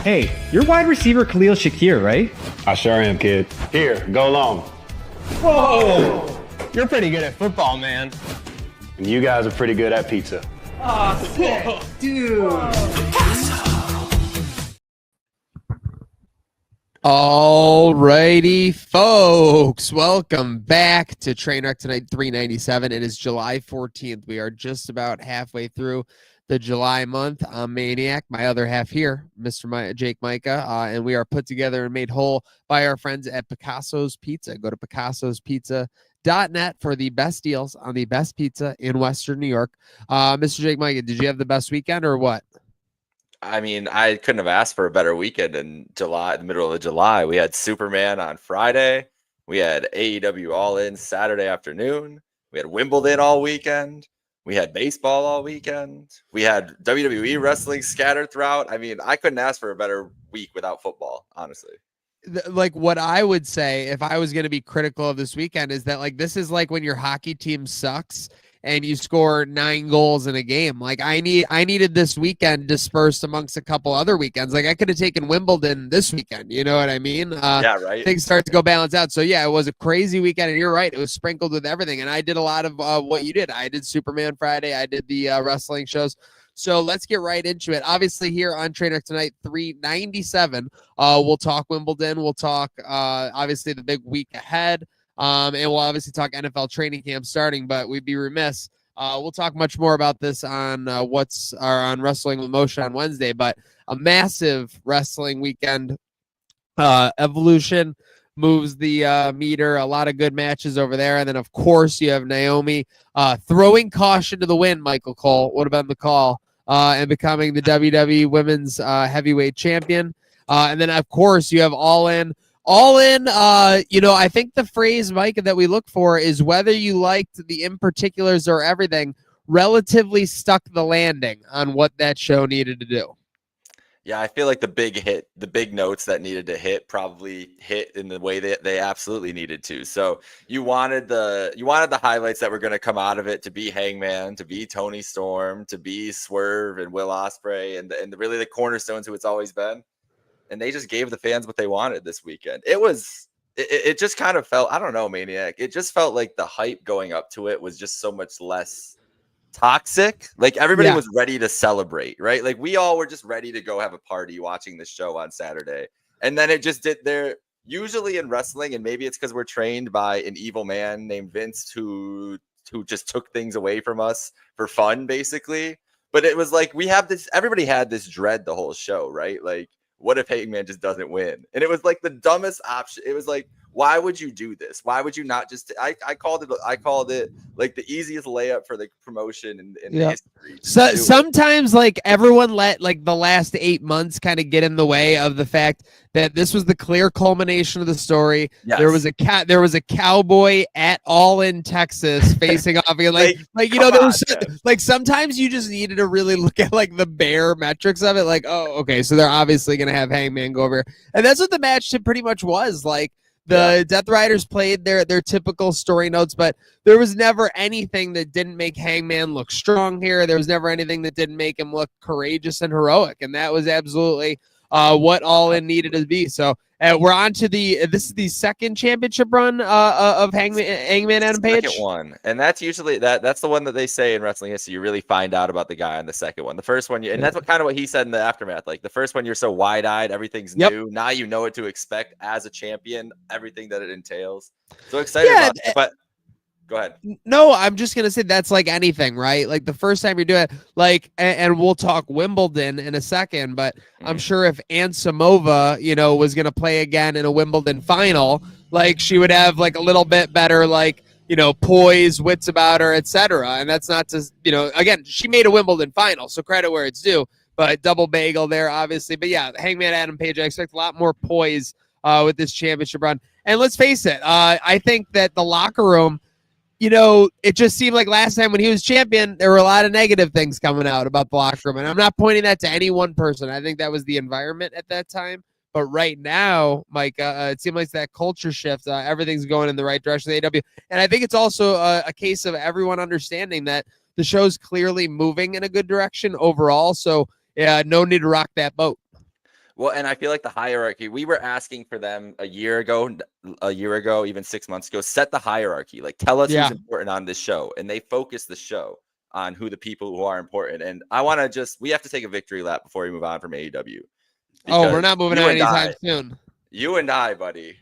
Hey, you're wide receiver Khalil Shakir, right? I sure am, kid. Here, go long. Whoa! You're pretty good at football, man. And you guys are pretty good at pizza. Oh, sick. Dude. Alrighty, folks. Welcome back to Trainwreck Tonight 397. It is July 14th. We are just about halfway through the July month. I'm Maniac, my other half here, Mr. Jake Micah, and we are put together and made whole by our friends at Picasso's Pizza. Go to picassospizza.net for the best deals on the best pizza in Western New York. Mr. Jake Micah, did you have the best weekend or what? I mean, I couldn't have asked for a better weekend in July, the middle of July. We had Superman on Friday. We had AEW All In Saturday afternoon. We had Wimbledon all weekend. We had baseball all weekend. We had WWE wrestling scattered throughout. I mean, I couldn't ask for a better week without football, honestly. Like what I would say if I was going to be critical of this weekend is that like this is like when your hockey team sucks and you score 9 goals in a game. Like I needed this weekend dispersed amongst a couple other weekends. Like I could have taken Wimbledon this weekend. You know what I mean? Yeah, right. Things start to go balance out. So yeah, it was a crazy weekend, and you're right. It was sprinkled with everything. And I did a lot of what you did. I did Superman Friday. I did the wrestling shows. So let's get right into it. Obviously, here on Trainwreck Tonight 397, we'll talk Wimbledon. We'll talk obviously the big week ahead. And we'll obviously talk NFL training camp starting, but we'd be remiss. We'll talk much more about this on on Wrestling with Motion on Wednesday, but a massive wrestling weekend. Evolution moves the meter. A lot of good matches over there. And then, of course, you have Naomi throwing caution to the wind, Michael Cole would have been the call, and becoming the WWE Women's Heavyweight Champion. And then, of course, you have All In. I think the phrase, Mike, that we look for is whether you liked the in particulars or everything, relatively stuck the landing on what that show needed to do. Yeah, I feel like the big notes that needed to hit probably hit in the way that they absolutely needed to. So you wanted the highlights that were going to come out of it to be Hangman, to be Tony Storm, to be Swerve and Will Ospreay, and really the cornerstones who it's always been. And they just gave the fans what they wanted this weekend. It just kind of felt, I don't know, Maniac. It just felt like the hype going up to it was just so much less toxic. Like everybody was ready to celebrate, right? Like we all were just ready to go have a party watching the show on Saturday. And then it just did there. Usually in wrestling, and maybe it's because we're trained by an evil man named Vince who just took things away from us for fun, basically. But it was like everybody had this dread the whole show, right? Like, what if Hangman just doesn't win? And it was like the dumbest option. It was like, why would you do this? Why would you not just? I called it like the easiest layup for the promotion in history. So sometimes like everyone let like the last 8 months kind of get in the way of the fact that this was the clear culmination of the story. Yes. There was a cowboy at All In Texas facing off again. There was like sometimes you just needed to really look at like the bare metrics of it. Like, oh, okay, so they're obviously gonna have Hangman go over here. And that's what the match pretty much was. Like the Death Riders played their typical story notes, but there was never anything that didn't make Hangman look strong here. There was never anything that didn't make him look courageous and heroic, and that was absolutely what All In needed to be. So we're on to this is the second championship run of Hangman Adam Page. Second one, and that's usually that's the one that they say in wrestling history. You really find out about the guy on the second one. The first one, and that's what he said in the aftermath. Like the first one, you're so wide-eyed, everything's new. Now you know what to expect as a champion, everything that it entails. So excited about it, but. Go ahead. No, I'm just going to say that's like anything, right? Like the first time you do it, like, and we'll talk Wimbledon in a second, but I'm sure if Ansamova, was going to play again in a Wimbledon final, like she would have like a little bit better, like, poise, wits about her, etc. And that's not to, again, she made a Wimbledon final, so credit where it's due, but double bagel there, obviously. But yeah, Hangman Adam Page, I expect a lot more poise with this championship run. And let's face it, I think that the locker room, it just seemed like last time when he was champion, there were a lot of negative things coming out about the locker room. And I'm not pointing that to any one person. I think that was the environment at that time. But right now, Mike, it seems like that culture shift, everything's going in the right direction with AEW. And I think it's also a case of everyone understanding that the show's clearly moving in a good direction overall. So, yeah, no need to rock that boat. Well, and I feel like the hierarchy, we were asking for them a year ago, even 6 months ago, set the hierarchy. Like, tell us who's important on this show. And they focus the show on who the people who are important. And I want to we have to take a victory lap before we move on from AEW. Oh, we're not moving on anytime soon. You and I, buddy,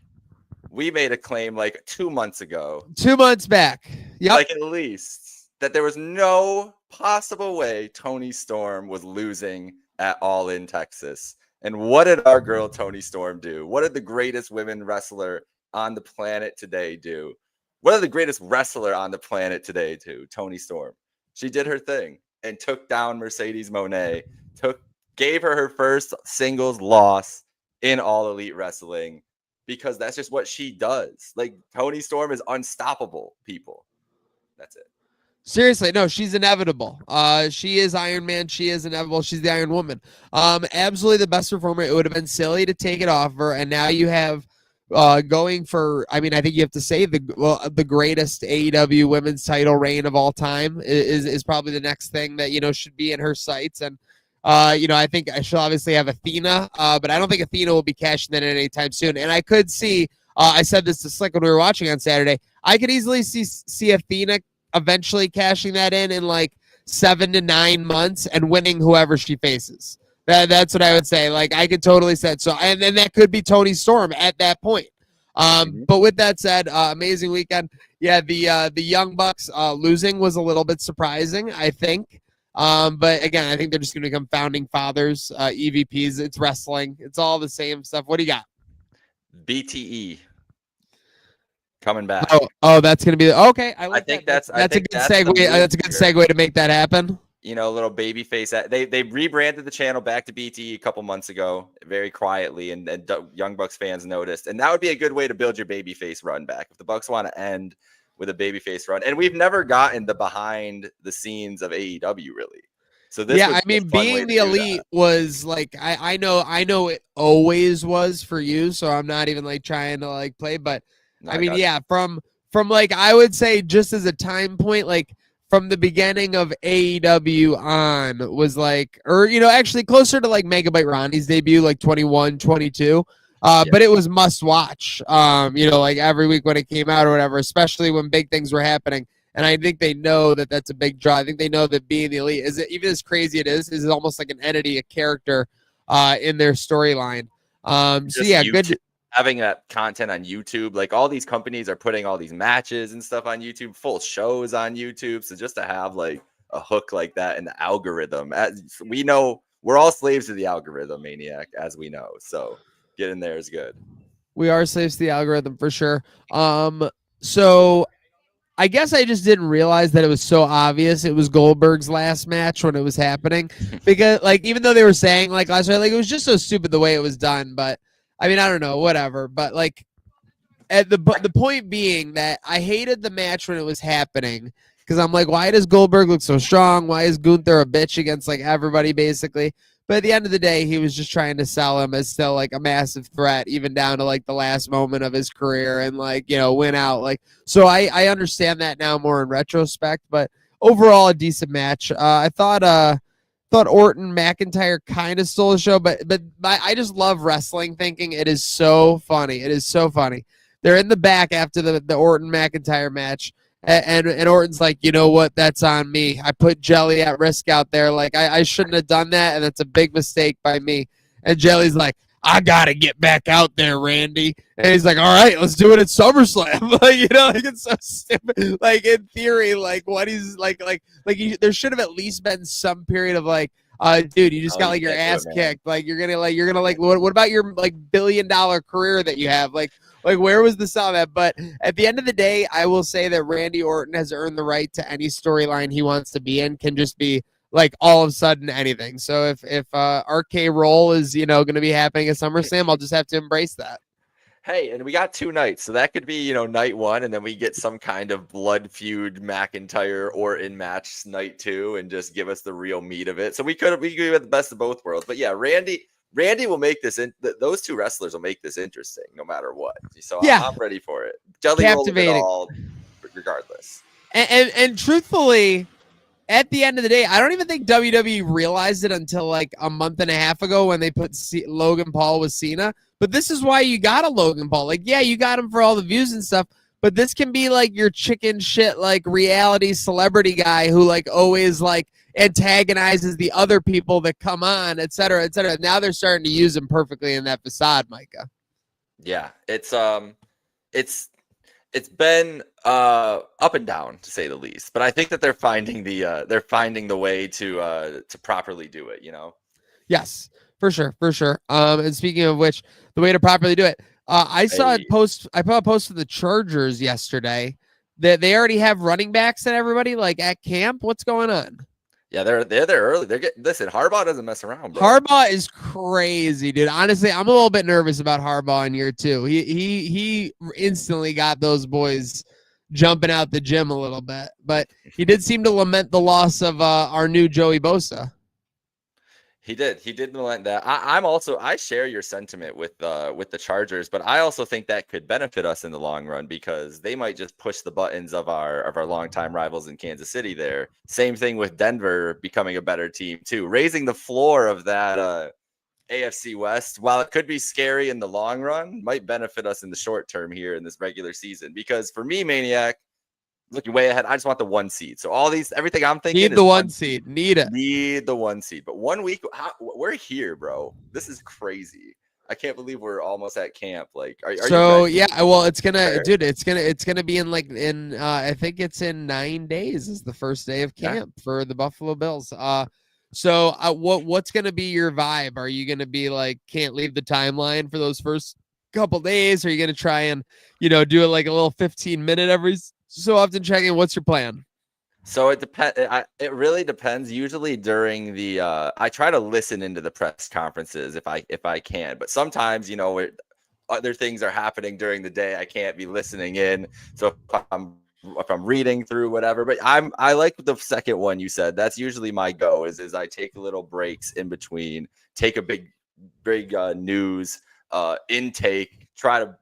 we made a claim like 2 months ago. 2 months back. Yep. Like, at least that there was no possible way Toni Storm was losing at All In Texas. And what did our girl Toni Storm do? What did the greatest women wrestler on the planet today do? What did the greatest wrestler on the planet today do? Toni Storm. She did her thing and took down Mercedes Moné, gave her first singles loss in All Elite Wrestling, because that's just what she does. Like, Toni Storm is unstoppable, people. That's it. Seriously, no, she's inevitable. She is Iron Man. She is inevitable. She's the Iron Woman. Absolutely the best performer. It would have been silly to take it off her. And now you have going for, I mean, I think you have to say the greatest AEW women's title reign of all time is probably the next thing that, should be in her sights. And, I think she'll obviously have Athena, but I don't think Athena will be cashing that in anytime soon. And I could see, I said this to Slick when we were watching on Saturday, I could easily see Athena eventually cashing that in like 7 to 9 months and winning whoever she faces. That's what I would say. Like, I could totally say it. So, and then that could be Toni Storm at that point. But with that said, amazing weekend. Yeah, the Young Bucks losing was a little bit surprising, I think. But again, I think they're just going to become founding fathers, EVPs. It's wrestling. It's all the same stuff. What do you got? BTE. Coming back. Oh, that's gonna be okay. I think that's a good segue. That's a good segue to make that happen. Little baby face. They rebranded the channel back to BTE a couple months ago, very quietly, and Young Bucks fans noticed. And that would be a good way to build your baby face run back if the Bucks want to end with a baby face run. And we've never gotten the behind the scenes of AEW really. So this, I mean, being the Elite was like I know it always was for you, so I'm not even like trying to like play, but. I mean, yeah, from like, I would say just as a time point, like from the beginning of AEW on was like, or, actually closer to like Megabyte Ronnie's debut, like 21, 22. But it was must watch, like every week when it came out or whatever, especially when big things were happening. And I think they know that that's a big draw. I think they know that being the Elite is, even as crazy it is almost like an entity, a character in their storyline. So yeah, good. Having that content on YouTube, like all these companies are putting all these matches and stuff on YouTube, full shows on YouTube. So just to have like a hook like that in the algorithm, as we know, we're all slaves to the algorithm, Maniac, as we know. So getting there is good. We are slaves to the algorithm for sure. So I guess I just didn't realize that it was so obvious it was Goldberg's last match when it was happening, because like, even though they were saying like last night, like it was just so stupid the way it was done, but I mean, I don't know, whatever. But like, at the point being that I hated the match when it was happening, because I'm like, why does Goldberg look so strong? Why is Gunther a bitch against like everybody basically? But at the end of the day, he was just trying to sell him as still like a massive threat, even down to like the last moment of his career, and like, win out. Like, so I understand that now more in retrospect. But overall, a decent match. I thought Orton McIntyre kind of stole the show, but I just love wrestling thinking. It is so funny. It is so funny. They're in the back after the Orton McIntyre match, and Orton's like, you know what? That's on me. I put Jelly at risk out there. Like, I shouldn't have done that, and that's a big mistake by me. And Jelly's like, I gotta get back out there, Randy. And he's like, all right, let's do it at SummerSlam. Like, it's so stupid. Like, in theory, like what he's like there should have at least been some period of like, dude, you just got like your ass kicked. Like, you're gonna what about your like $1 billion career that you have? Like where was the sell of that? But at the end of the day, I will say that Randy Orton has earned the right to any storyline he wants to be in. Can just be like all of a sudden anything. So if RK Roll is going to be happening at SummerSlam, I'll just have to embrace that. Hey, and we got 2 nights, so that could be night 1, and then we get some kind of blood feud McIntyre Orton match night 2, and just give us the real meat of it. So we could have the best of both worlds. But yeah, Randy will make this those 2 wrestlers will make this interesting no matter what. So yeah, I'm ready for it. Jelly roll it all, regardless. And truthfully, at the end of the day, I don't even think WWE realized it until like a month and a half ago when they put Logan Paul with Cena. But this is why you got a Logan Paul. Like, yeah, you got him for all the views and stuff, but this can be like your chicken shit, like reality celebrity guy who like always like antagonizes the other people that come on, et cetera, et cetera. Now they're starting to use him perfectly in that facade, Micah. Yeah, it's been up and down to say the least, but I think that they're finding the way to properly do it. Yes, for sure. And speaking of which, the way to properly do it, I saw a post. I put a post to the Chargers yesterday that they already have running backs and everybody like at camp. What's going on? Yeah, they're there early. Listen, Harbaugh doesn't mess around, bro. Harbaugh is crazy, dude. Honestly, I'm a little bit nervous about Harbaugh in year 2. He instantly got those boys jumping out the gym a little bit, but he did seem to lament the loss of our new Joey Bosa. He did lament that. I share your sentiment with the Chargers, but I also think that could benefit us in the long run because they might just push the buttons of our longtime rivals in Kansas City there. Same thing with Denver becoming a better team too, raising the floor of that AFC West. While it could be scary in the long run, might benefit us in the short term here in this regular season. Because for me, Maniac, looking way ahead, I just want the 1 seed. So everything I'm thinking need the 1 seed. Need it. Need the 1 seed. But 1 week, we're here, bro. This is crazy. I can't believe we're almost at camp. Like, are so you yeah. Well, it's gonna be in I think it's in 9 days is the first day of camp for the Buffalo Bills. So what's gonna be your vibe? Are you gonna be like can't leave the timeline for those first couple days? Are you gonna try and do it like a little 15-minute every so often checking? What's your plan? So it depends. It really depends. Usually during the, I try to listen into the press conferences if I can. But sometimes, other things are happening during the day. I can't be listening in. So if I'm reading through whatever. But I like the second one you said. That's usually my go. Is I take little breaks in between. Take a big news intake. Try to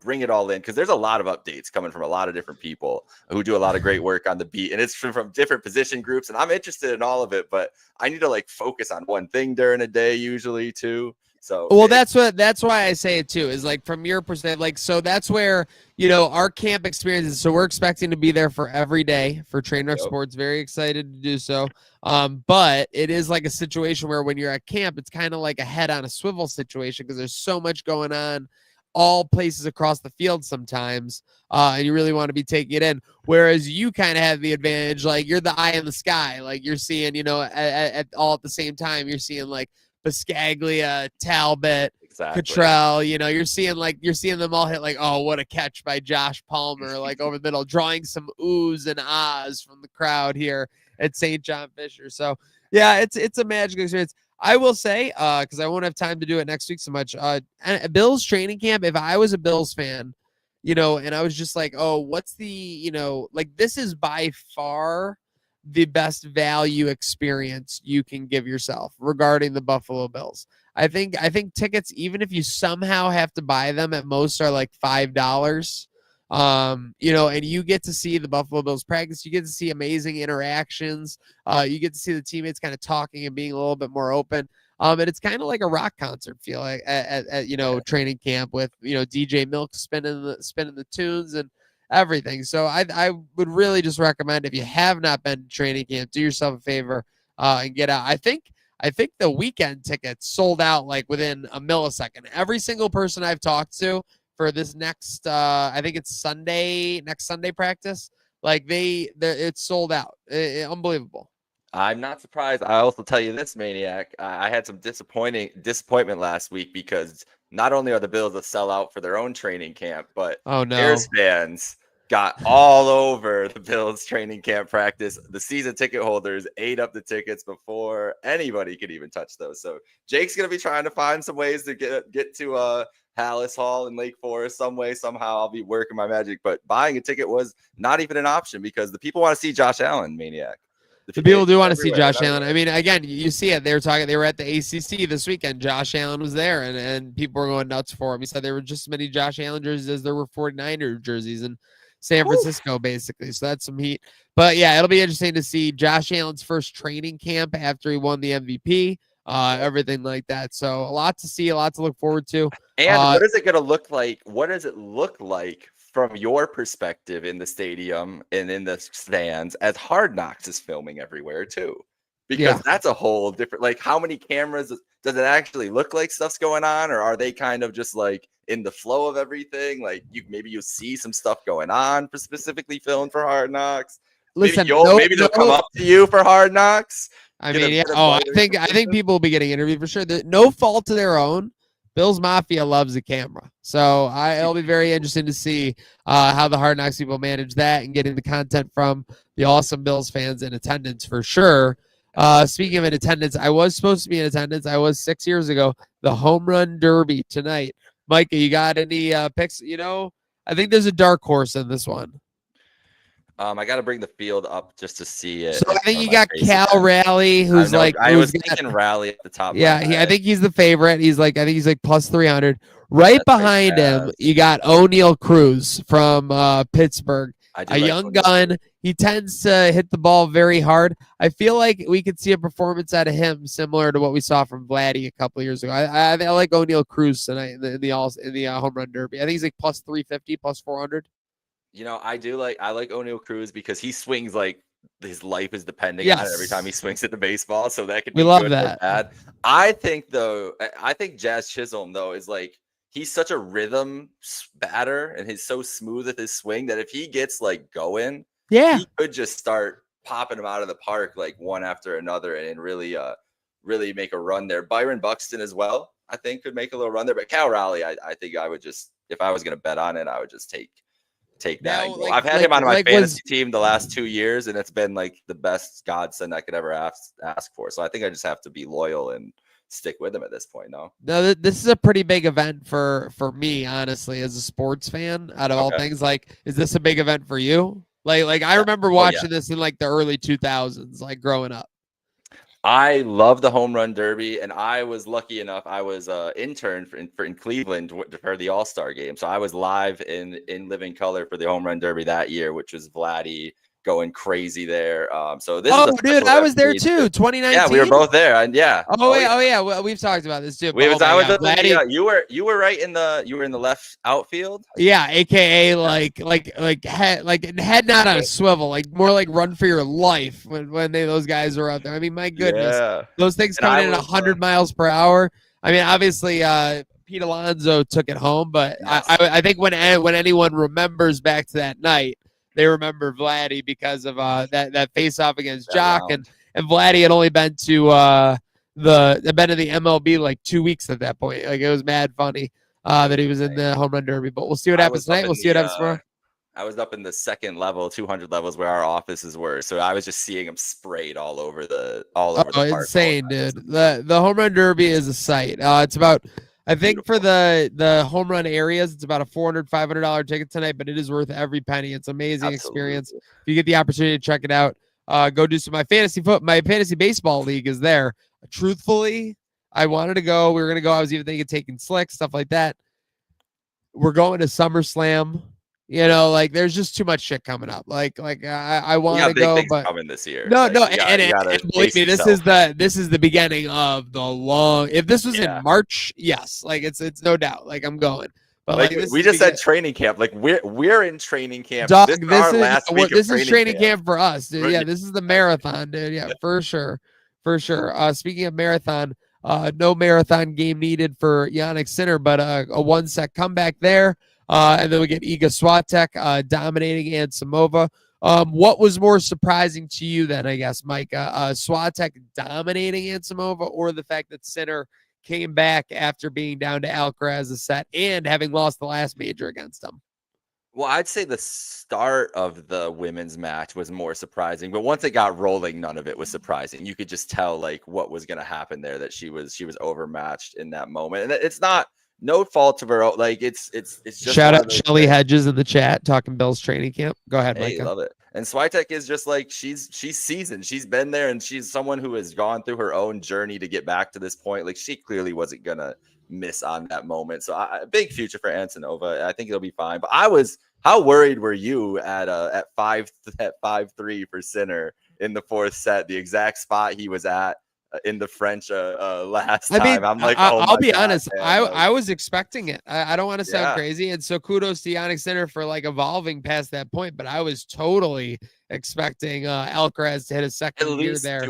bring it all in because there's a lot of updates coming from a lot of different people who do a lot of great work on the beat, and it's from different position groups, and I'm interested in all of it, but I need to like focus on one thing during a day usually too. So well, that's why I say it too, is like from your perspective, like, so that's where, our camp experiences. So we're expecting to be there for every day for Trainwreck Sports. Very excited to do so. But it is like a situation where when you're at camp, it's kind of like a head on a swivel situation because there's so much going on all places across the field sometimes, and you really want to be taking it in. Whereas you kind of have the advantage, like you're the eye in the sky, like you're seeing, at all at the same time. You're seeing like Biscaglia, Talbot, Cottrell. You're seeing them all hit like, oh, what a catch by Josh Palmer, like over the middle, drawing some oohs and ahs from the crowd here at St. John Fisher. So yeah, it's a magical experience. I will say, because I won't have time to do it next week so much, Bills training camp, if I was a Bills fan, and I was just like, oh, what's the, like this is by far the best value experience you can give yourself regarding the Buffalo Bills. I think tickets, even if you somehow have to buy them at most, are like $5. And you get to see the Buffalo Bills practice. You get to see amazing interactions. You get to see the teammates kind of talking and being a little bit more open. And it's kind of like a rock concert feel like at training camp with, DJ Milk spinning the tunes and everything. So I would really just recommend, if you have not been to training camp, do yourself a favor and get out. I think the weekend tickets sold out like within a millisecond. Every single person I've talked to for this next, I think it's next Sunday practice, like it's sold out. Unbelievable. I'm not surprised. I also tell you this, Maniac. I had some disappointment last week because not only are the Bills a sellout for their own training camp, but Bears fans got all over the Bills training camp practice. The season ticket holders ate up the tickets before anybody could even touch those. So Jake's going to be trying to find some ways to get to Hallis Hall in Lake Forest some way, somehow. I'll be working my magic, but buying a ticket was not even an option because the people want to see Josh Allen, Maniac. The people do want to see Josh Allen. I mean, again, you see it. They were at the ACC this weekend. Josh Allen was there, and people were going nuts for him. He said there were just as many Josh Allen jerseys as there were 49er jerseys. And San Francisco, basically. So that's some heat. But yeah, it'll be interesting to see Josh Allen's first training camp after he won the MVP, everything like that. So a lot to see, a lot to look forward to. And what is it going to look like? What does it look like from your perspective in the stadium and in the stands as Hard Knocks is filming everywhere too? Because that's a whole different, like, how many cameras does it actually look like stuff's going on, or are they kind of just like in the flow of everything? Like maybe you see some stuff going on for specifically filmed for Hard Knocks. Listen, maybe they'll come up to you for Hard Knocks. I mean, yeah. Oh, I think people will be getting interviewed for sure. No fault to their own. Bill's Mafia loves the camera, so it'll be very interesting to see how the Hard Knocks people manage that and getting the content from the awesome Bills fans in attendance for sure. Speaking of in attendance, I was supposed to be in attendance. I was 6 years ago. The Home Run Derby tonight. Micah, you got any picks? You know, I think there's a dark horse in this one. I got to bring the field up just to see it. So I think you got Cal Raleigh, who's I was thinking Raleigh at the top. Yeah, I think he's the favorite. I think he's like plus 300. Right behind him, you got O'Neal Cruz from Pittsburgh. A young gun. He tends to hit the ball very hard. I feel like we could see a performance out of him similar to what we saw from Vladdy a couple of years ago. I like O'Neal Cruz tonight in the Home Run Derby. I think he's like plus 350, plus 400. You know, I like O'Neal Cruz because he swings like his life is depending on it every time he swings at the baseball. So that could be good or bad. I think Jazz Chisholm though is like, he's such a rhythm batter and he's so smooth at his swing that if he gets like going, he could just start popping them out of the park like one after another and really make a run there. Byron Buxton as well, I think, could make a little run there. But Cal Raleigh, I think I would just, if I was going to bet on it, I would just take that. Now, I've had him on my fantasy team the last 2 years, and it's been like the best godsend I could ever ask for. So I think I just have to be loyal and stick with him at this point. No, this is a pretty big event for me, honestly, as a sports fan. Out of all things, like, is this a big event for you? Like I remember watching this in like the early 2000s, like growing up. I love the Home Run Derby, and I was lucky enough. I was intern in Cleveland for the All-Star game, so I was live in living color for the Home Run Derby that year, which was Vladdy going crazy there. So this is dude, I was there too. 2019. Yeah, we were both there, and yeah. Oh yeah. Well, we've talked about this too. You were right in the left outfield. Yeah, aka like head not on a swivel, like more like run for your life when those guys are out there. I mean, my goodness, those things coming in at 100 miles per hour. I mean, obviously, Pete Alonso took it home, but I think when anyone remembers back to that night, they remember Vladdy because of that face-off against Jock, and Vladdy had only been to the MLB like 2 weeks at that point. Like, it was mad funny that he was in the Home Run Derby. But we'll see what happens tonight. We'll see what happens tomorrow. I was up in the second level, 200 levels, where our offices were, so I was just seeing them sprayed all over the park. Insane, dude! The Home Run Derby is a sight. It's about. I think for the home run areas, it's about a $400, $500 ticket tonight, but it is worth every penny. It's an amazing experience. If you get the opportunity to check it out, go do some. My fantasy baseball league is there. Truthfully, I wanted to go. We were gonna go. I was even thinking taking slick stuff like that. We're going to SummerSlam. You know, like, there's just too much shit coming up. Like I want to go, but coming this year. No, and believe me, this is the beginning of the long. If this was in March, yes, like it's no doubt. Like, I'm going. But like we just said training camp. Like we're in training camp. Dog, this is training camp for us, dude. Yeah, this is the marathon, dude. Yeah, for sure. Speaking of marathon, no marathon game needed for Yannick Sinner, but a one-set comeback there. And then we get Iga Swiatek dominating Ann Samova. What was more surprising to you then, I guess, Mike? Swiatek dominating Ann Samova, or the fact that Sinner came back after being down to Alcaraz a set and having lost the last major against him? Well, I'd say the start of the women's match was more surprising, but once it got rolling, none of it was surprising. You could just tell like what was going to happen there, that she was overmatched in that moment. And it's not no fault of her own. Like, it's just shout out Shelly Hedges in the chat talking Bill's training camp. Go ahead, Mike. Love it. And Swiatek is just like she's seasoned. She's been there, and she's someone who has gone through her own journey to get back to this point. Like she clearly wasn't gonna miss on that moment. So big future for Antonova. I think it'll be fine. But how worried were you at 5-3 for Sinner in the fourth set, the exact spot he was at in the French last time? I mean, I'm like, I'll be God, honest. man. I was expecting it. I don't want to sound Yeah. crazy, and so kudos to Yannick Sinner for like evolving past that point. But I was totally expecting Alcaraz to hit a second gear there.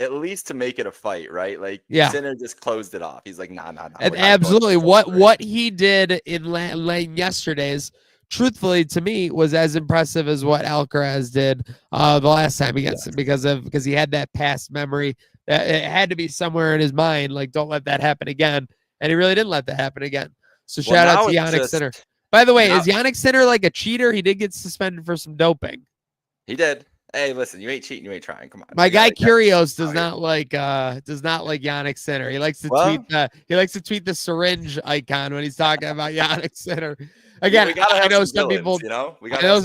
At least to make it a fight, right? Like Sinner just closed it off. He's like, nah. And absolutely, what he did in lane yesterday's, truthfully to me, was as impressive as what Alcaraz did the last time against him because he had that past memory. It had to be somewhere in his mind, like, don't let that happen again. And he really didn't let that happen again. So shout out to Yannick Sinner. By the way, is Yannick Sinner like a cheater? He did get suspended for some doping. He did. Hey, listen, you ain't cheating, you ain't trying. Come on. My guy Kyrgios does not like Yannick Sinner. He likes to tweet the syringe icon when he's talking about Yannick Sinner. Again, I know some people, Kyrgios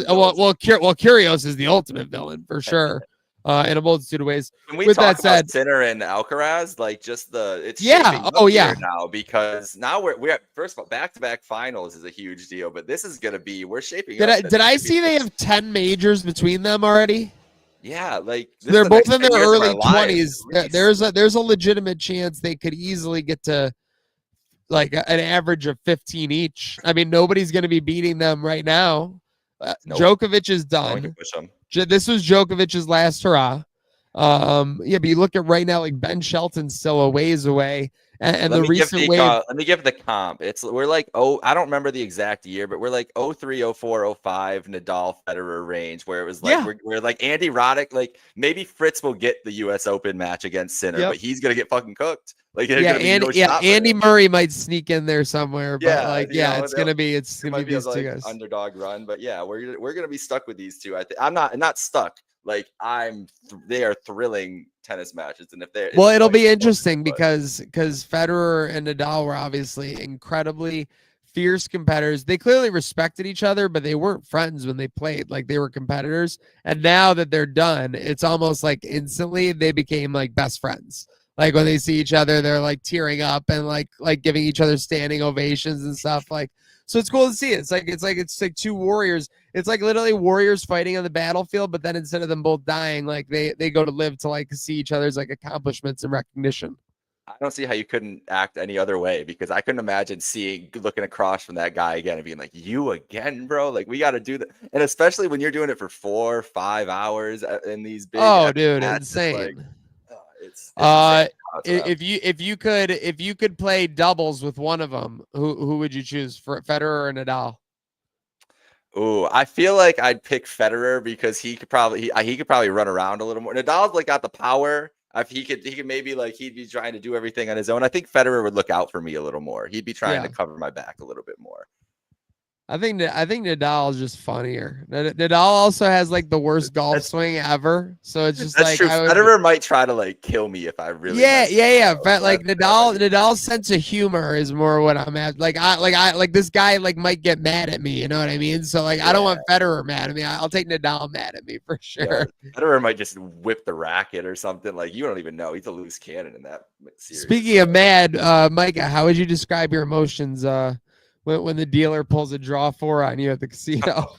is the ultimate villain for sure. In a multitude of ways. When we talk about Sinner and Alcaraz, like just it's now, because now we're at, first of all, back-to-back finals is a huge deal, but this is gonna be shaping up. Did I see they have 10 majors between them already? Yeah, like they're both in their early 20s. There's a legitimate chance they could easily get to like an average of 15 each. I mean, nobody's gonna be beating them right now. Nope. Djokovic is done. This was Djokovic's last hurrah. But you look at right now, like Ben Shelton's still a ways away. And the recent wave. Let me give the comp. We're like, I don't remember the exact year, but we're like 03, 04, 05 Nadal Federer range, where it was like we're like Andy Roddick, like maybe Fritz will get the US Open match against Sinner, but he's gonna get fucking cooked. Like Andy Murray might sneak in there somewhere, but it's gonna be these two guys. Underdog run, but we're gonna be stuck with these two. I'm not stuck. Like they are thrilling tennis matches, and it'll be interesting because Federer and Nadal were obviously incredibly fierce competitors. They clearly respected each other, but they weren't friends when they played. Like they were competitors, and now that they're done, it's almost like instantly they became like best friends. Like when they see each other, they're like tearing up and like giving each other standing ovations and stuff. Like, so it's cool to see. It's like two warriors. It's like literally warriors fighting on the battlefield, but then instead of them both dying, like they go to live to like see each other's like accomplishments and recognition. I don't see how you couldn't act any other way, because I couldn't imagine looking across from that guy again and being like, you again, bro? Like, we got to do that. And especially when you're doing it for 4 or 5 hours in these big dude, matches, insane. It's if you could play doubles with one of them, who would you choose, for Federer or Nadal? Oh, I feel like I'd pick Federer because he could probably run around a little more. Nadal's like got the power. If he could maybe like he'd be trying to do everything on his own. I think Federer would look out for me a little more. He'd be trying to cover my back a little bit more. I think Nadal is just funnier. Nadal also has like the worst golf swing ever, so it's just that's true. Federer might try to like kill me if I really. Like Nadal's sense of humor is more what I'm at. Like this guy like might get mad at me. You know what I mean? So like I don't want Federer mad at me. I'll take Nadal mad at me for sure. Yeah. Federer might just whip the racket or something. Like you don't even know. He's a loose cannon in that series. Speaking of mad, Micah, how would you describe your emotions? When the dealer pulls a draw 4 on you at the casino.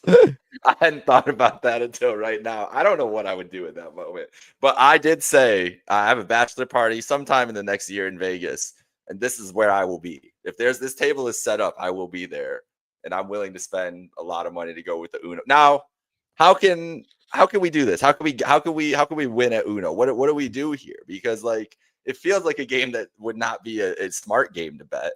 I hadn't thought about that until right now. I don't know what I would do at that moment. But I did say I have a bachelor party sometime in the next year in Vegas, and this is where I will be. If this table is set up, I will be there, and I'm willing to spend a lot of money to go with the Uno. Now, how can we do this? How can we win at Uno? What do we do here? Because like it feels like a game that would not be a smart game to bet.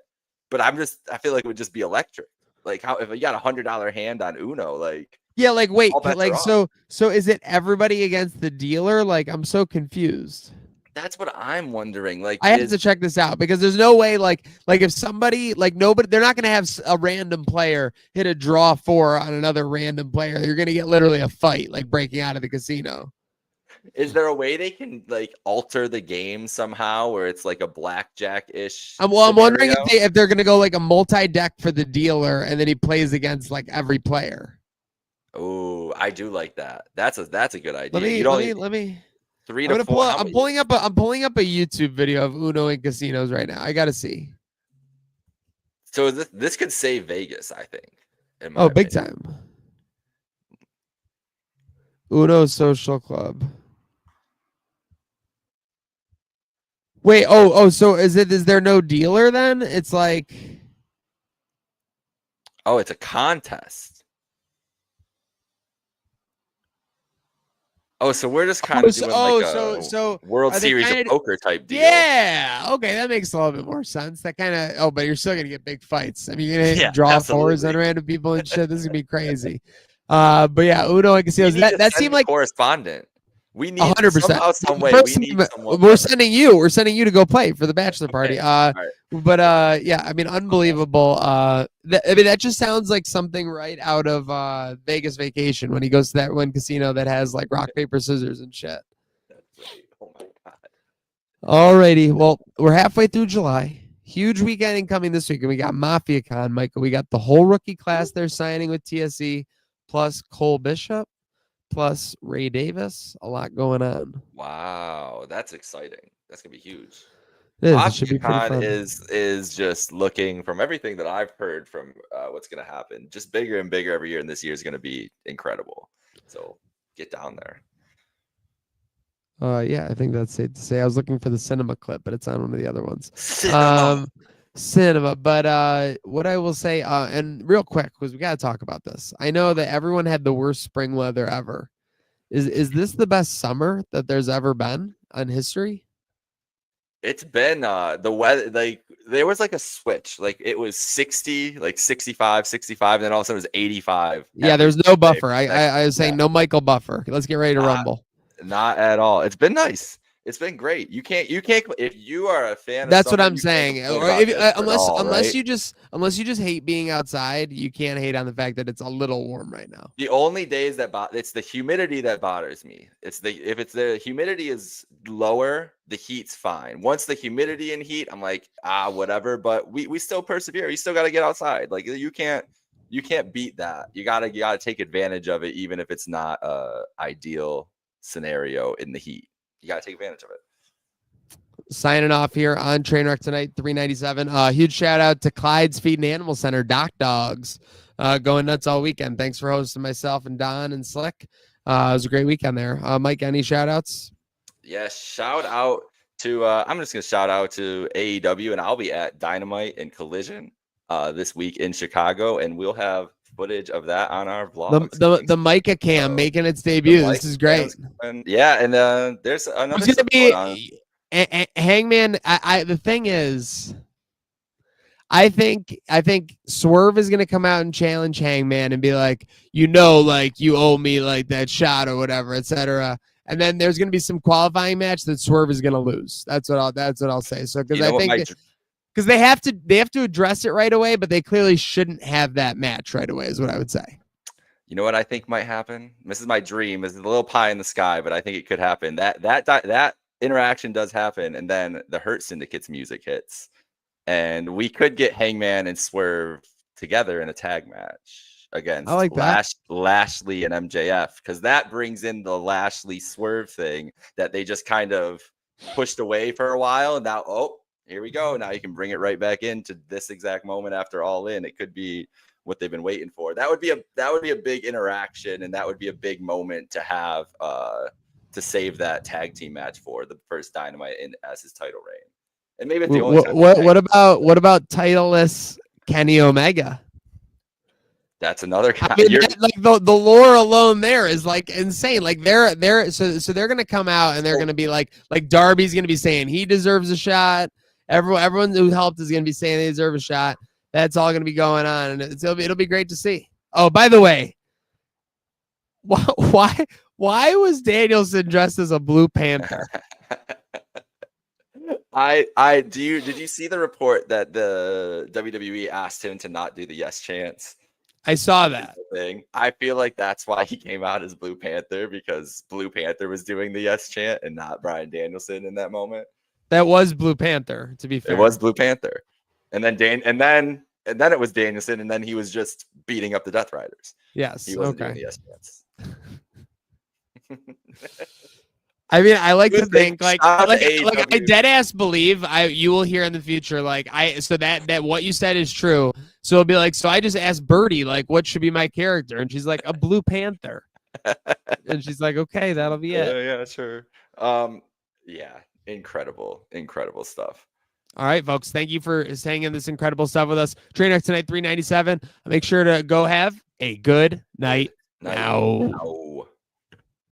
But I feel like it would just be electric. Like if you got $100 hand on Uno, like wait, like so is it everybody against the dealer? Like I'm so confused. That's what I'm wondering. Like I have to check this out, because there's no way like if somebody nobody, they're not gonna have a random player hit a draw 4 on another random player. You're gonna get literally a fight like breaking out of the casino. Is there a way they can like alter the game somehow where it's like a blackjack-ish? I'm wondering if they're gonna go like a multi-deck for the dealer, and then he plays against like every player. Oh, I do like that. That's a good idea. Let me. 3 to 4. I'm pulling up a YouTube video of Uno and casinos right now. I gotta see. So this could save Vegas, I think. In my Oh, big opinion. time. Uno Social Club. Wait, so is there no dealer then? It's like, Oh, it's a contest. Oh, so we're just kind of doing so World are they Series of kinda- poker type deal. yeah, okay, that makes a little bit more sense. That kind of but you're still gonna get big fights. I mean, you're gonna Yeah, draw fours on absolutely. random people and shit. This is gonna be crazy. But yeah, Uno and We casinos. need to That send seemed a like correspondent. We need 100%. somehow, some way. We need someone. We're sending you to go play for the bachelor party. Okay, all right. But yeah, I mean, unbelievable. I mean, that just sounds like something right out of Vegas Vacation when he goes to that one casino that has like rock paper scissors and shit. That's right. Oh my god. Alrighty, well, we're halfway through July. Huge weekend incoming this week, and we got Mafia Con, Michael. We got the whole rookie class there signing with TSE, plus Cole Bishop, plus Ray Davis. A lot going on. Wow, that's exciting. That's gonna be huge. It should be pretty MafiaCon fun. is just looking, from everything that I've heard from what's gonna happen, just bigger and bigger every year, and this year is gonna be incredible. So get down there. Yeah, I think that's safe to say. I was looking for the cinema clip, but it's on one of the other ones. Cinema. Cinema. But what I will say, and real quick, because we gotta talk about this. I know that everyone had the worst spring weather ever. Is this the best summer that there's ever been in history? It's been the weather, like there was like a switch, like it was 60, like 65, and then all of a sudden it was 85. Yeah, there's no buffer. Like, I was saying no Michael buffer. Let's get ready to rumble. Not at all. It's been nice. It's been great. You can't if you are a fan of That's what summer, I'm you can't saying. complain Or about if, this at all, unless right? you just hate being outside, you can't hate on the fact that it's a little warm right now. The only days that it's the humidity that bothers me. If it's the humidity is lower, the heat's fine. Once the humidity and heat, I'm like, whatever. But we still persevere. You still got to get outside. Like you can't beat that. You gotta take advantage of it, even if it's not a ideal scenario in the heat. You gotta take advantage of it. Signing off here on Trainwreck tonight, 397. Huge shout out to Clyde's Feed and Animal Center, Doc Dogs, going nuts all weekend. Thanks for hosting myself and Don and Slick. It was a great weekend there. Mike, any shout outs? Yeah, shout out to I'm just gonna shout out to AEW, and I'll be at Dynamite and Collision this week in Chicago, and we'll have footage of that on our vlog. The Micah cam making its debut. This is great. And there's another. It's gonna be Hangman. The thing is, I think Swerve is gonna come out and challenge Hangman and be like, like you owe me like that shot or whatever, etc. And then there's gonna be some qualifying match that Swerve is gonna lose. That's what I'll say. So because I think. Because they have to address it right away, but they clearly shouldn't have that match right away, is what I would say. You know what I think might happen? This is my dream. This is a little pie in the sky, but I think it could happen. That interaction does happen, and then the Hurt Syndicate's music hits, and we could get Hangman and Swerve together in a tag match against Lashley and MJF, because that brings in the Lashley Swerve thing that they just kind of pushed away for a while, and now here we go. Now you can bring it right back into this exact moment after All In. It could be what they've been waiting for. That would be a big interaction, and that would be a big moment to have to save that tag team match for the first Dynamite as his title reign. And maybe it's the only time. What about titleless Kenny Omega? That's another guy. I mean, the lore alone there is like insane. Like they're they're gonna come out and they're gonna be like Darby's gonna be saying he deserves a shot. Everyone who helped is gonna be saying they deserve a shot. That's all gonna be going on, and it'll be great to see. Oh, by the way, why was Danielson dressed as a Blue Panther? Did you see the report that the WWE asked him to not do the yes chants? I saw that thing. I feel like that's why he came out as Blue Panther, because Blue Panther was doing the yes chant and not Bryan Danielson in that moment. That was Blue Panther, to be fair. It was Blue Panther. And then and then it was Danielson, and then he was just beating up the Death Riders. Yes. He wasn't Okay. doing the SPNs. I mean, I like to Good thing. think like Shout out to I AEW. dead ass believe you will hear in the future so that what you said is true. So it'll be like, so I just asked Birdie like what should be my character, and she's like a Blue Panther, and she's like, okay, that'll be it. Yeah, sure. Yeah, incredible stuff. All right, folks, thank you for saying in this incredible stuff with us. Trainwreck tonight, 397. Make sure to go have a good night now.